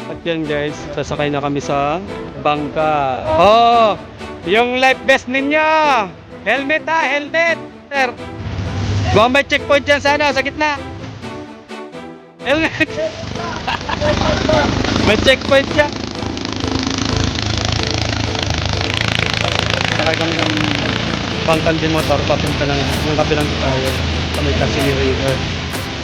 At yan guys, sasakay na kami sa bangka. Oh, yung life vest ninyo. Helmet ha, helmet. Sir. Baka may checkpoint dyan sana, sa gitna. Helmet. May checkpoint dyan. Sakay kami ng bangkan din motor, papunta ng kabilang tayo. Sa may Casino River.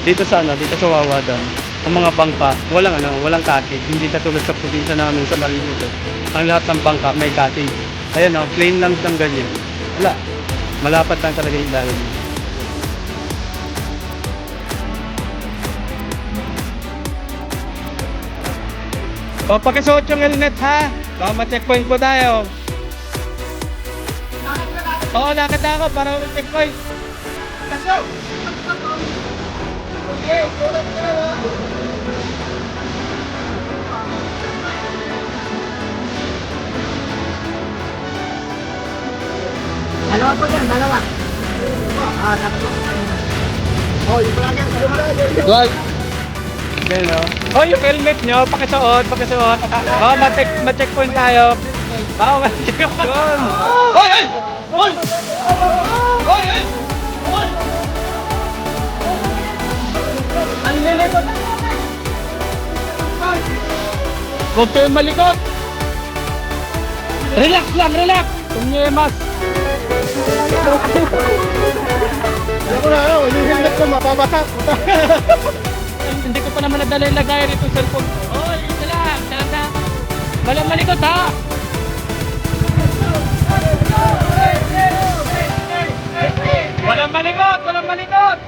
Dito sana, dito sa Wawadan. Ang mga bangka, walang cottage. Hindi katulad sa probinsya namin sa Marinito. Ang lahat ng bangka may cottage. Ayan o, plain lang siyang ganyan. Wala. Malapat lang talaga yung dahil. O, pakisuot yung helmet ha. Baka ma-checkpoint po tayo. Oo, lakad na ako para ma-checkpoint. Dalawa po yan, dalawa. Tatlo. Yung palagi, Right. Then, oh, yung helmet nyo, pakisuot. Oh, ma-checkpoint tayo. Oo, ma-checkpoint. Hoy! Hoy! Hoy! Hoy! Ang lilikot! Huwag kayong malikot! Relax lang, relax! Tumyemas! Ako na, yung helmet ko mapabasak. Hindi ko pa naman nadala yung lagayan itong cellphone. Oh, isa lang! Talaga! Walang malikot ha! Walang malikot! Walang malikot!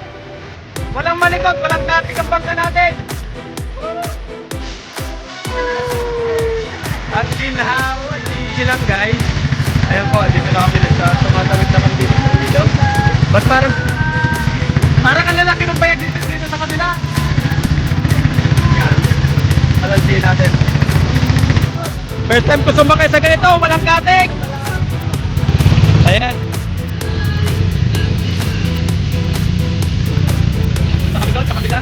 Walang malikot! Walang dating ang bangka natin! At ginhawa, easy lang guys. Ayan po, dito na kami tumatawid na kami dito sa ilaw. Ba't parang ang lalaki ng bayag dito sa kanila? Alalsin natin. First time ko sumakay sa ganito, walang katik! Ayan. Sa kabila.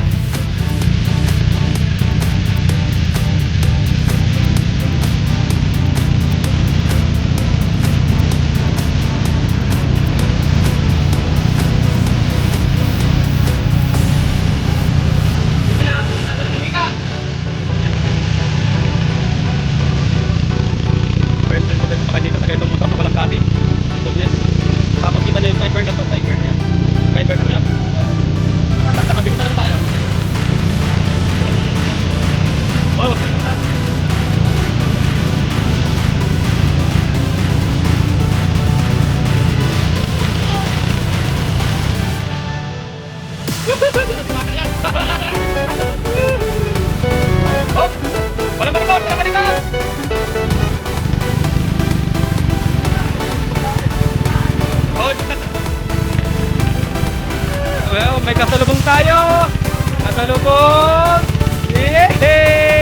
Well, may kasalubong tayo! Kasalubong! Yehey!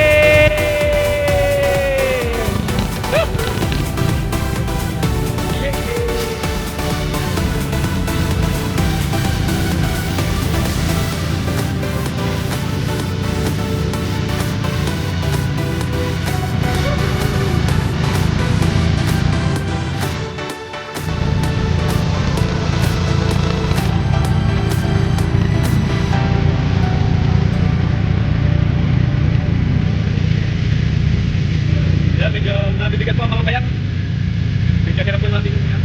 Medyo nabibigat po ang mga kayak. Medyo hirap po natin yan.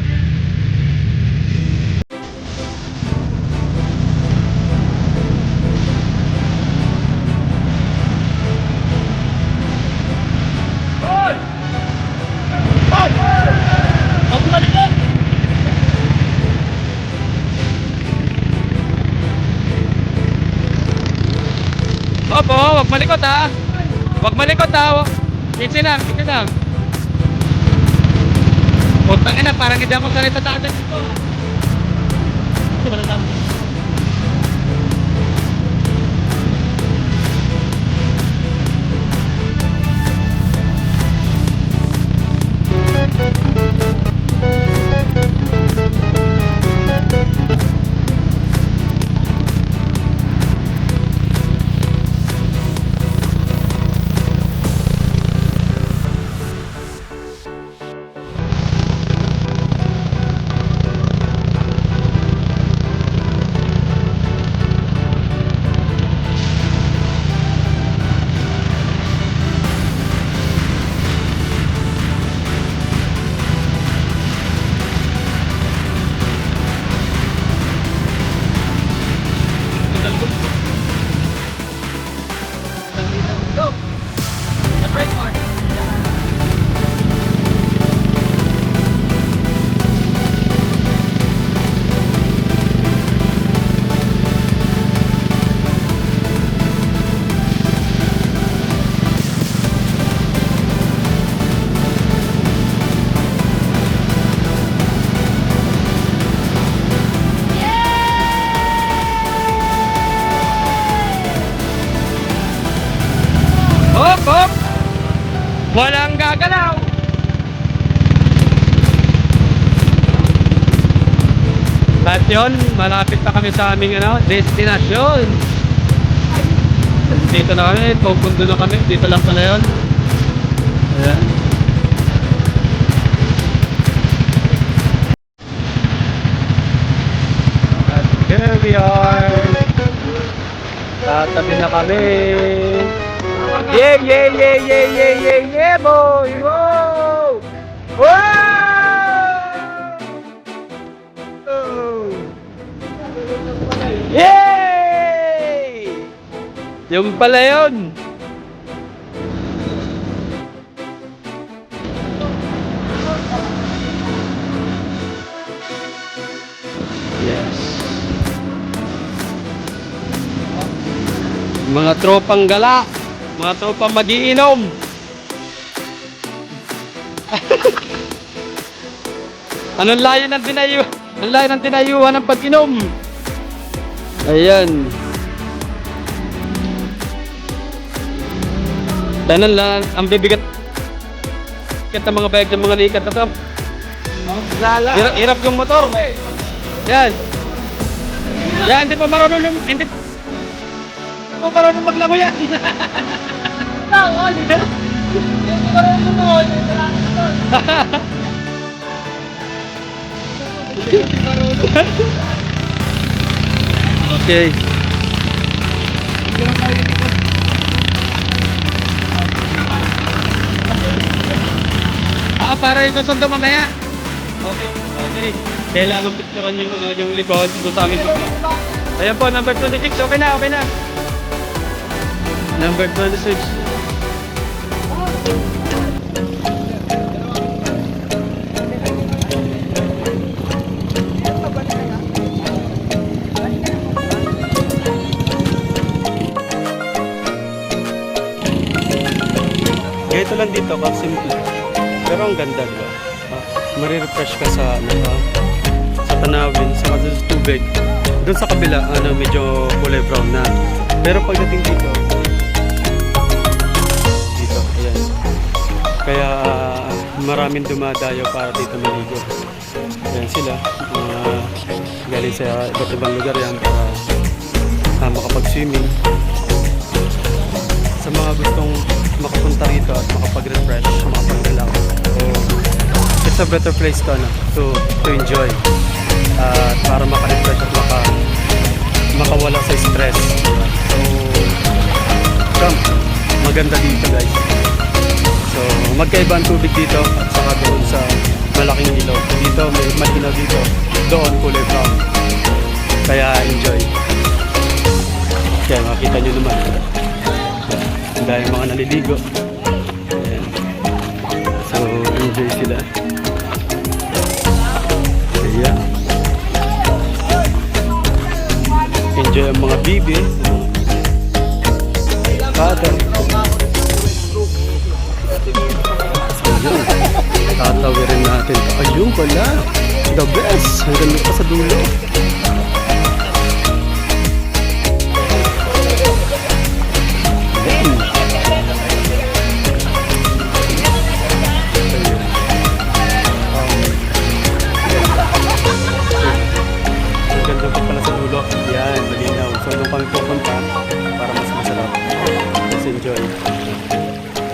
Hoy! Hoy! Huwag malikot! Opo, huwag malikot ha! Huwag malikot ha! Kitsi lang. Putang ina, parang hindi ako sanay tataanan dito. Hindi ba natama? Walang gagalaw. At yun, malapit na kami sa aming destinasyon. Dito na kami, pupundo na kami. Dito lang pala yun. Ayan. At here we are. Tatabi na kami. Yeah, yeah, yeah, yeah, yeah, yeah, yeah, boy! Whoa! Whoa! Yay! Yung pala yun. Yes. Mga tropang gala. Mga tropang magiinom. Anong layo ng tinayo? Ang layo ng tinayuhan ng pag-inom. Ayan. Tanan lang ang bibigat ng mga bike ng mga likat na to. Hirap yung motor. Yan. Yan, hindi pa marunong maglango yan. Okay. Para yung sundo mamaya. Okay. Okay. Kailangan picturean yung likod doon sa amin. Ayan po, number 26. Okay na, okay na. Number 26. Ito lang dito, simple. Pero ang ganda, diba? Marirefresh ka sa tanawin, sa tubig. Doon sa kabila, medyo kulay brown na. Pero pagdating dito, ayan. Kaya maraming dumadayo para dito maligo. Ayan sila. Galing sa iba't ibang lugar yan para makapag-swimming. Sa mga gustong makapunta rito at makapag-refresh, makapag-relax. So, it's a better place to enjoy. Para maka-refresh at makawala sa stress. So, maganda dito guys. So, magkaiba ang tubig dito at saka doon sa malaking ilaw. Dito, may malinaw dito. Doon, kulay brown. Kaya enjoy. Kaya makita nyo naman. Dahil mga naliligo. Ayan. So, enjoy sila. Ayan. Enjoy ang mga bibi. Pattern. So, yun. Tatawirin natin. Ayun pala. The best. Hanggang pa sa dulo.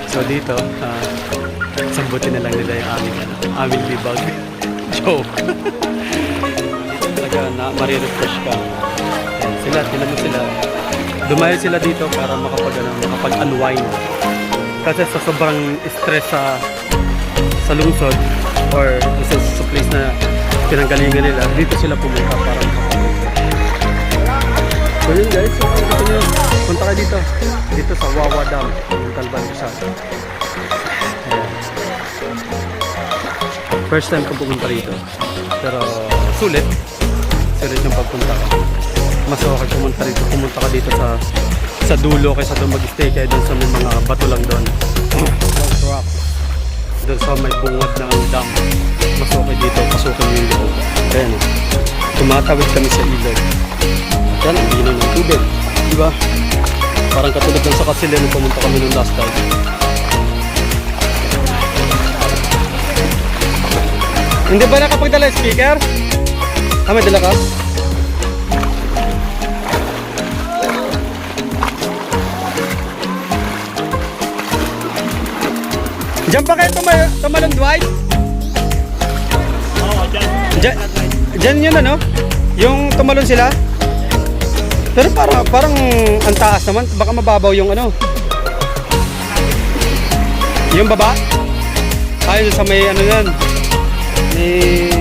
So dito, sambutin na lang nila yung aming libag. Joke. Dito talaga marirefresh ka. Ayan, tinan mo sila. Dumayo sila dito para makapag-unwind. Kasi sa sobrang stress sa lungsod or sa place na pinanggalingan nila, dito sila pumunta para makapag-refresh. So yun guys, punta kayo dito. Dito sa Wawa Dam, yung Talban Rizal. First time ko pumunta rito. Pero sulit yung pagpunta ka. Mas okay pumunta rito. Pumunta ka dito sa dulo kaysa doon mag-stay kayo doon sa may mga bato lang doon. Doon sa may bungad ng dam. Mas okay dito, pasukin mo yung loob. Ayan, tumatawid kami sa ilog. Yan, ang ginaw ng tubig. Diba? Parang katulad ng sa Kasilia nung pumunta kami nung last time. Hindi ba nakapagdala yung speaker? Ah, may dala ka? Diyan pa kayo tumalon, Dwight? Oo, dyan. Diyan yun ano? Yung tumalon sila? Pero parang ang taas naman. Baka mababaw yung ano. Yung baba? Ayun sa may ano yan. May...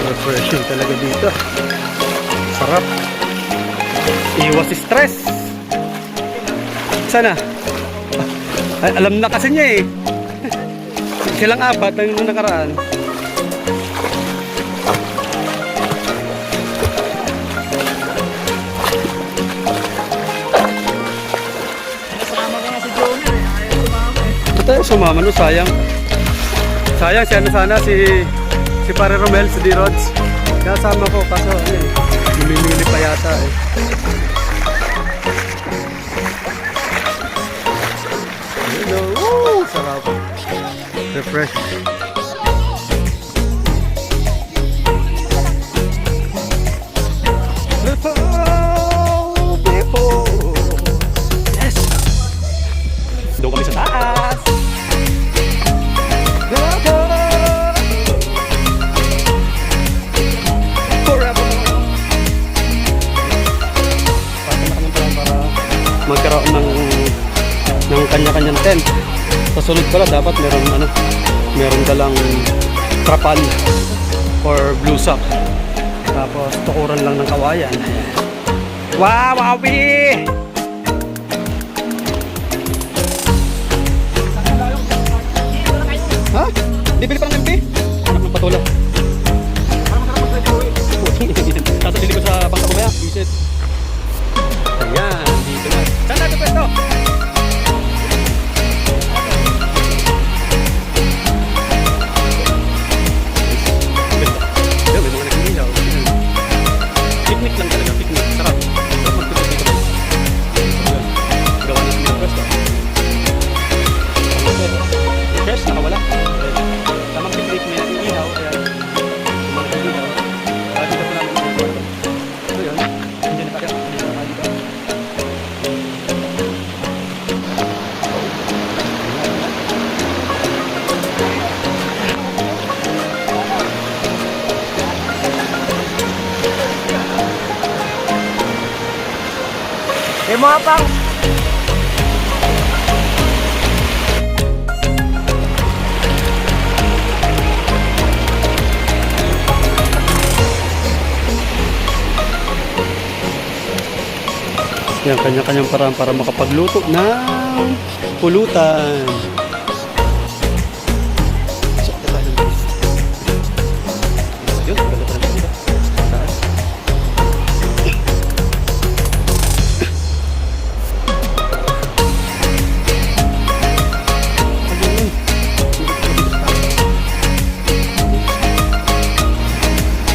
refreshing talaga dito. Sarap. Iwas stress. Sana. Ay, alam na kasi niya eh. Silang apat na yung nakaraan. Nasama ka na si Joner eh. Ayaw sumama eh. Ba't tayo sumama no? Sayang. Sayang si ano sana si Pare Romel, si D-Rods. Kasama ko kaso ano eh. Lumimili pa yata eh. Hello. Woo! Sarap. Refresh. Yes! Doon kami sa taas. Magkaroon ng kanya-kanyang tent. Sa sunod pala dapat meron dalang trapal or blue sock. Tapos tukuran lang ng kawayan. Wow, wawi! Ha? Bibili pa ng MP? Anak ng patula. Sasalili ko sa bangka kumaya. Visit. Ayan, dito na. Saan natin pwesto? Ayan, may mga nag-ilaw. Picnic lang talaga, picnic. Sarap. Sarap mag-picnic dito guys. Ayan, gawa natin yung pwesto. Yung chairs, nakawala. Tamang picnic, may nag-ilaw. Kaya, yung mga nag-ilaw. Dito pa namin yung pwesto. So yun, hindi na tayo. Hindi na tayo dito. Eh mga pang. Yan, kanya-kanyang paraan para makapagluto ng pulutan. Yun, ganda pa rin dito. Taas.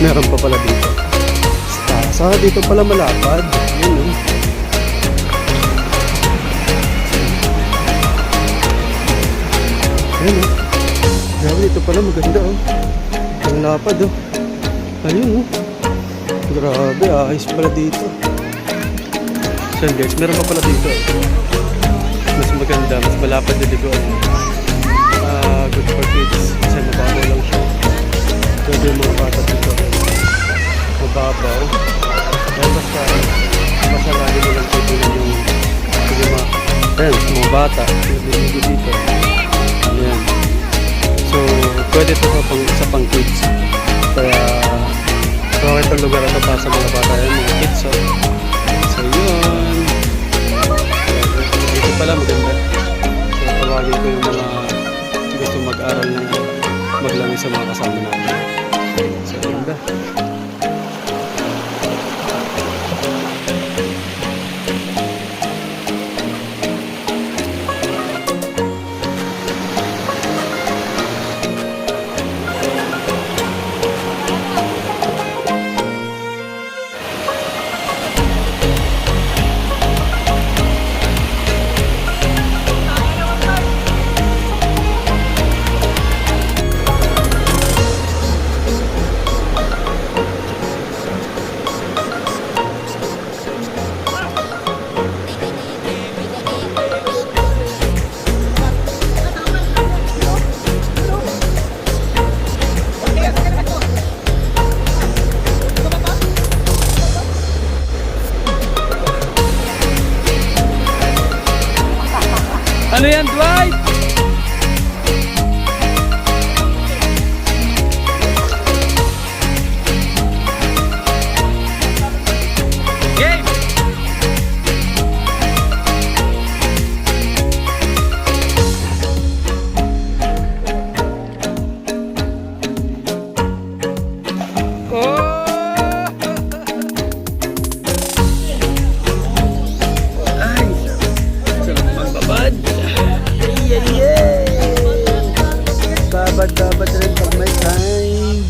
Meron pa pala dito. Sa dito pala malapad. Yun, no? Ayun, oh. Grabe, ito pala maganda, oh. Ang lapad, oh. Ayun, oh. Grabe, ayos pala dito. So guys, meron pa pala dito. Mas maganda, mas malapad na dito. Good for kids. Kasi mababaw lang siya. Pwede yung mga bata dito. Mababaw. Kaya basta lagi mo lang pwede yung mga bata. Pwede dito. Ayan. So, pwede ito sa pang kids. Kaya, itong lugar ito para sa mga bata yan, mga kids. So yun. Ito pala maganda. So, tawagin ko yung mga gusto mag-aral na maglangoy sa mga kasama namin. So, ganda. Right! Game! Ay, sarap magbabad. Yeah. Babad rin pag may time.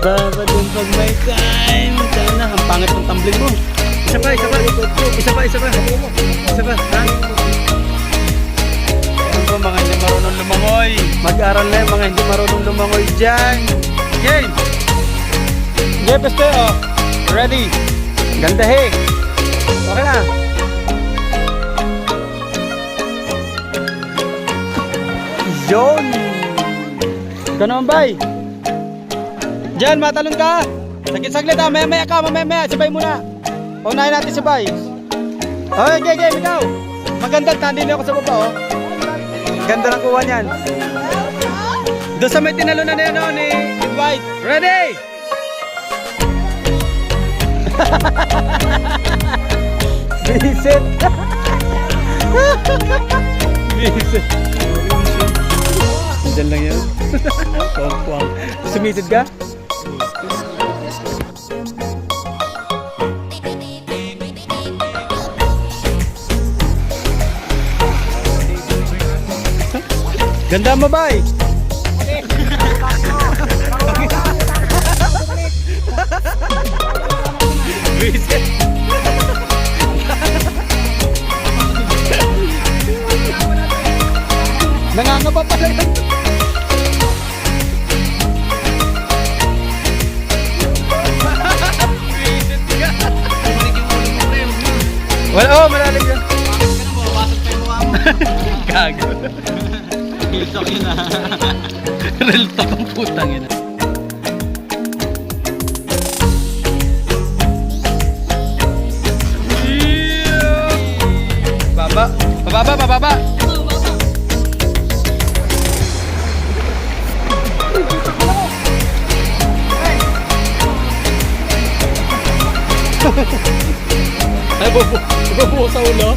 Babad din pag may time. Sana, ang pangit ng tumbling mo. Isa pa. Ha? Ano ba mga hindi marunong lumangoy? Mag-aral na yung mga hindi marunong lumangoy dyan. Game! Okay, peste, oh. Ready? Ganda, he. Okay na. Yun! Ikaw naman, bay. Diyan, matalon ka. Saglit ha, maya ka, mamaya, sabay muna. Paunahin natin si bay. Okay, game, ikaw. Maganda, nandito ako sa baba, oh. Ganda ng kuha niyan. Doon sa may tinalunan na yan, oh, ni Dwight. Ready? Visit. Visit. Diyan lang yan. Pwang. Sumisid ka? Ganda mo ba eh? Visit. Nangangapa pala yan. Well, oh, malalim yan. Gago. Real talk yun ah. Real talk ang putang yun. Pababa. Ay, bubuo sa ulo.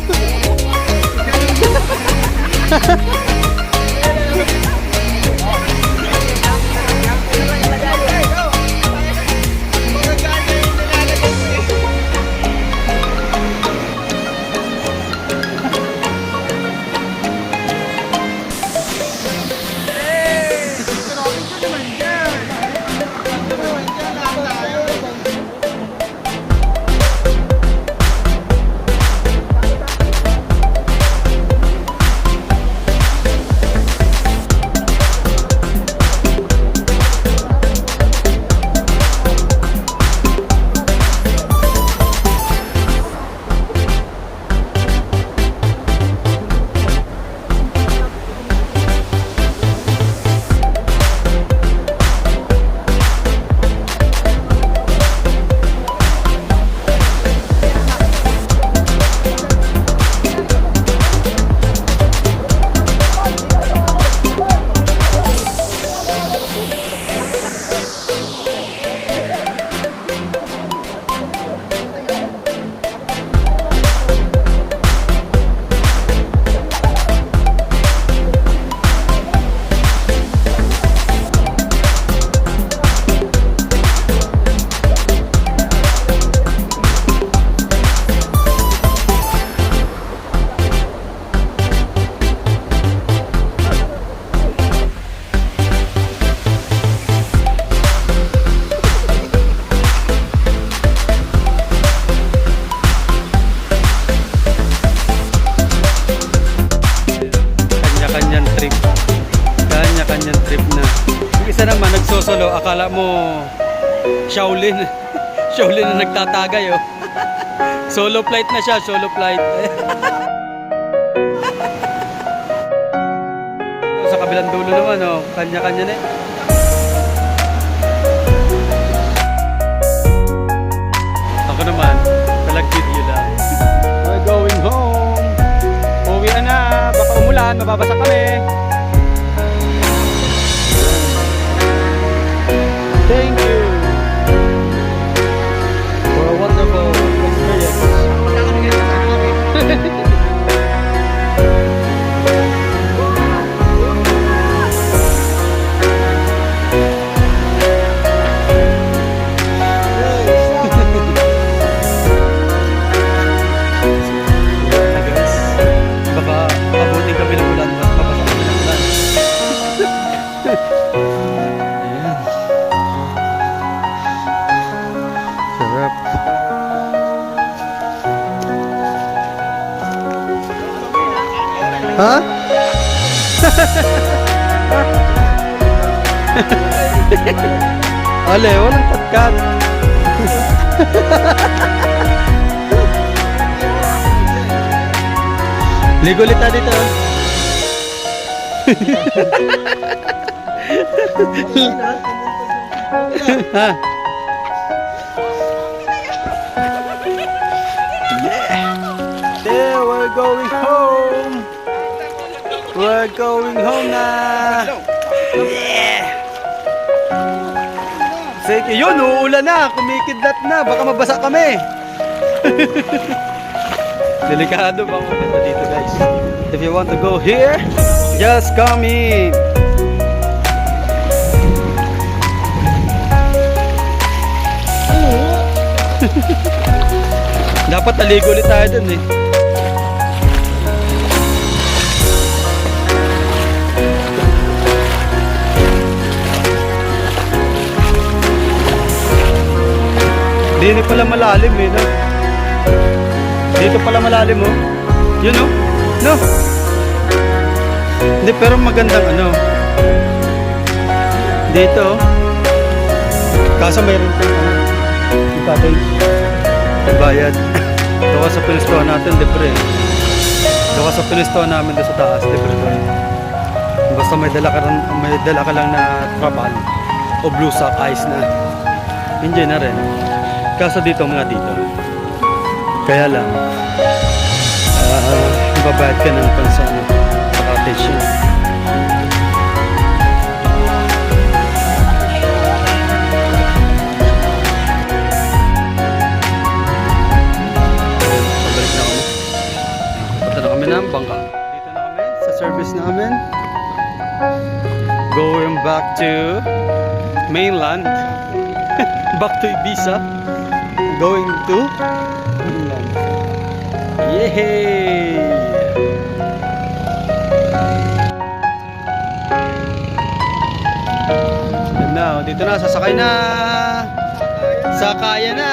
Kanya-kanyang trip na. Yung isa naman nagsosolo, akala mo Shaolin. Shaolin na nagtatagay, oh. Solo flight na siya, solo flight. Sa kabilang dulo naman, oh, kanya-kanya na. Ako naman, talag video lang. We're going home. Uwi na, baka umulan. umulan, mababasa kami. Thank you for a wonderful experience. Baka abutin kami ng ulan at mabasa kami ng ulan. Ayan. Sarap. Ha? Ale, walang patkat. Ligo ulit tayo dito. Ha? Yeah. There, we're going home. We're going home na. Yeah. Sige, yun, uulan na. Kumikidlat na. Baka mabasa kami. Delikado bang ulit dito, guys? If you want to go here, just come in. Dapat naligo ulit tayo dun eh. Dito pala malalim eh, no? Dito pala malalim, oh. Yun, oh. No? Hindi, pero magandang ano. Dito, oh. Kaso mayroon kang ano. Yung cottage. Yung bayad. Doon sa pinistuhan natin, libre. Doon sa pinistuhan namin doon sa taas, libre doon. Basta may dala ka lang na trapal o blue sock, ice na. Enjoy na rin. Kaso dito, mga dito. Kaya lang, babayad ka ng pansano sa cottage yun. Pabalik na kami. Punta na kami ng bangka. Dito na kami sa service namin. Going back to mainland. Back to Ibiza. Going to mainland. Yay! And now, dito na, sasakay na! Sakaya na!